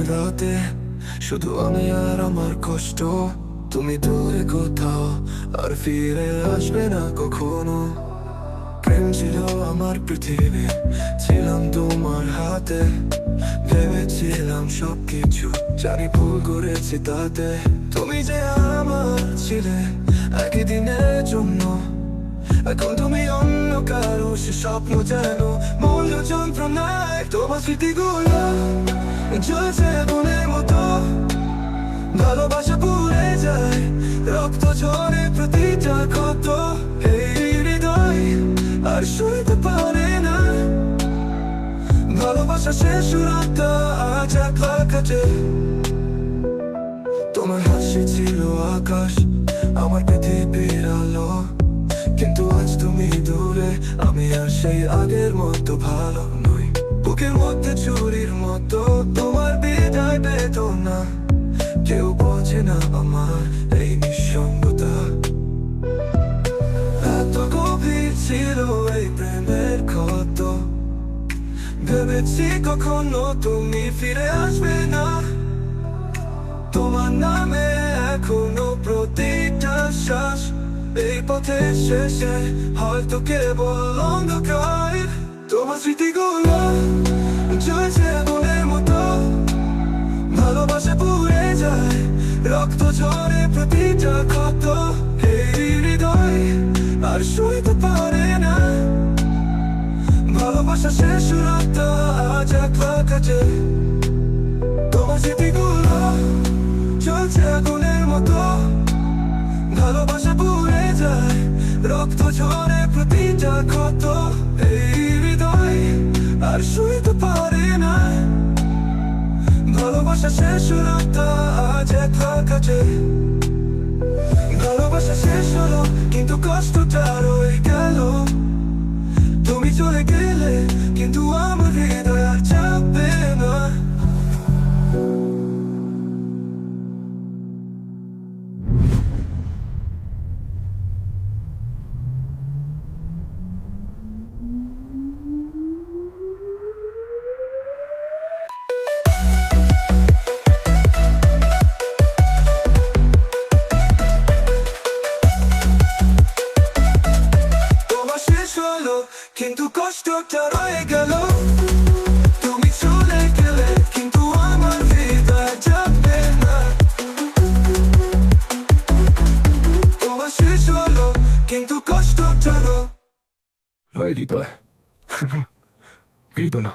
রাতে শুধু আমি আর আমার কষ্ট, তুমি দূরে কোথাও আর ফিরে আসবে না কখনো। প্রেম ছিল আমার পৃথিবী, ছিলাম তোমার হাতে, ভেবেছিলাম সবকিছু, জানি ভুল করেছি তাতে। তুমি যে আমার ছিলে একই দিনের জন্য, এখন তুমি অন্য কারো, সে স্বপ্ন যেন মূল্য যন্ত্রণায়। তোমার স্মৃতিগুলো জ্বলছে আগুনের মতো, ভালোবাসা পুড়ে যায়, রক্ত ঝরে প্রতিটা ক্ষত। এই হৃদয় আর সইতে পারে না ভালোবাসা শেষ রাতটা আজ একলা কাটে। তোমার হাসি ছিল আকাশ, আমার পৃথিবীর আলো, কিন্তু আজ তুমি দূরে, আমি আর সেই আগের মতো ভালো নই। বুকের মধ্যে চুরির মতো তোমার বিদায় বেদনা, কেউ বোঝে না আমার এই নিঃসঙ্গতা। এত গভীর ছিল এই প্রেমের ক্ষত, ভেবেছি কখনো তুমি ফিরে আসবে না। তোমার নামে এখনো প্রতিটা শ্বাস, এই পথের শেষে হয়তো কেবল অন্ধকার। তোমার স্মৃতিগুলো জ্বলছে আগুনের মতো, ভালোবাসা পুড়ে যায়, রক্ত ঝরে প্রতিটা ক্ষত। এই হৃদয় আর সইতে পারে না ভালোবাসা শেষ রাতটা আজ একলা কাটে। তোমার স্মৃতিগুলো জ্বলছে আগুনের মতো, ভালোবাসা পুড়ে যায়, রক্ত ঝরে প্রতিটা ক্ষত। এই হৃদয় আর সইতে পারে না ভালোবাসা শেষ রাতটা আজ একলা কাটে। ভালোবাসা শেষ হলো কিন্তু কষ্টটা রয়ে গেল, তুমি চলে গেলে কিন্তু আমার হৃদয় আর চাপবে না। কিন্তু কষ্টটা রয়ে গেল, তুমি চলে গেলে কিন্তু আমার হৃদয় যাবে না। তোমার শেষ হলো কিন্তু কষ্টটা রয়ে হৃদয় না।